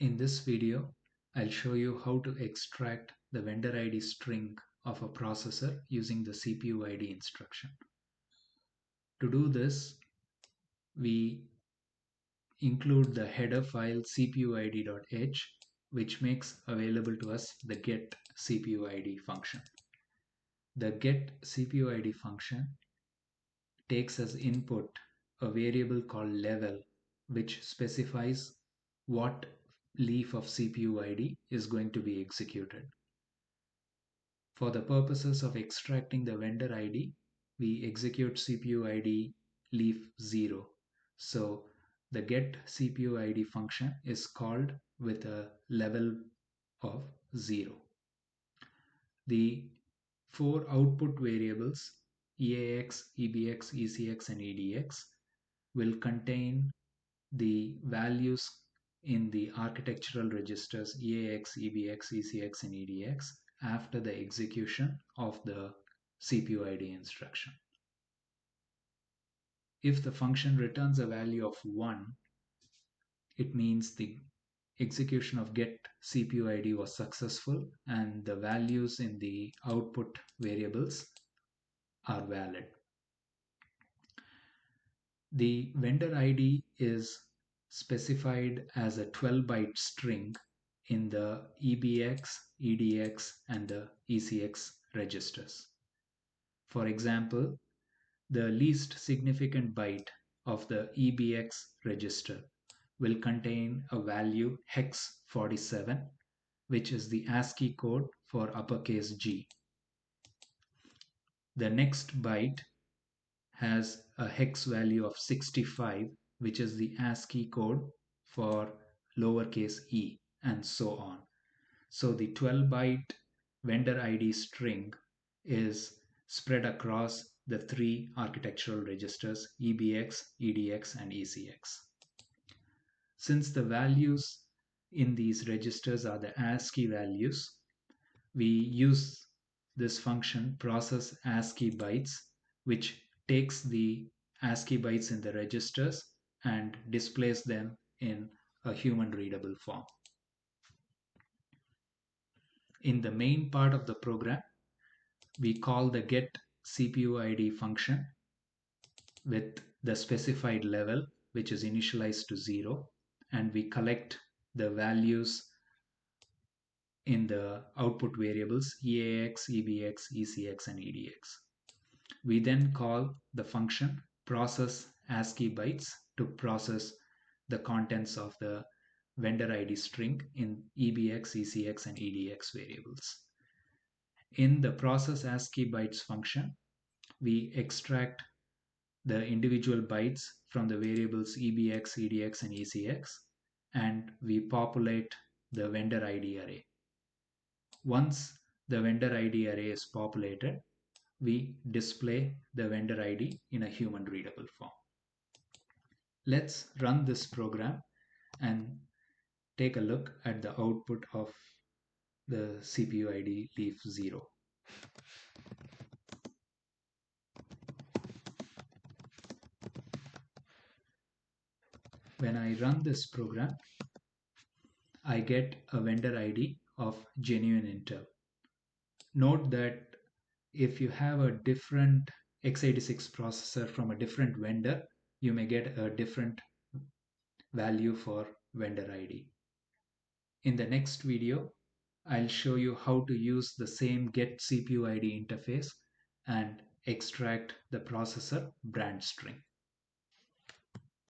In this video, I'll show you how to extract the vendor ID string of a processor using the cpuid instruction. To do this, we include the header file cpuid.h, which makes available to us the get cpuid function. The get cpuid function takes as input a variable called level, which specifies what leaf of cpuid is going to be executed. For the purposes of extracting the vendor ID, we execute cpuid leaf0. So the get cpuid function is called with a level of 0. The four output variables EAX, EBX, ECX, and EDX will contain the values in the architectural registers EAX, EBX, ECX, and EDX after the execution of the cpuid instruction. If the function returns a value of 1, it means the execution of get cpuid was successful and the values in the output variables are valid. The vendor ID is specified as a 12-byte string in the EBX, EDX, and the ECX registers. For example, the least significant byte of the EBX register will contain a value hex 47, which is the ASCII code for uppercase G. The next byte has a hex value of 65, which is the ASCII code for lowercase e, and so on. So the 12-byte vendor ID string is spread across the three architectural registers EBX, EDX, and ECX. Since the values in these registers are the ASCII values, we use this function process ASCII bytes, which takes the ASCII bytes in the registers and displays them in a human readable form. In the main part of the program, we call the get cpuid function with the specified level, which is initialized to 0, and we collect the values in the output variables EAX, EBX, ECX, and EDX. We then call the function process ASCII bytes to process the contents of the vendor ID string in EBX, ECX, and EDX variables. In the process ASCII bytes function, we extract the individual bytes from the variables EBX, EDX, and ECX, and we populate the vendor ID array. Once the vendor ID array is populated, we display the vendor ID in a human readable form. Let's run this program and take a look at the output of the cpuid leaf0. When I run this program, I get a vendor ID of genuine Intel. Note that if you have a different x86 processor from a different vendor, you may get a different value for vendor ID. In the next video, I'll show you how to use the same get cpuid interface and extract the processor brand string.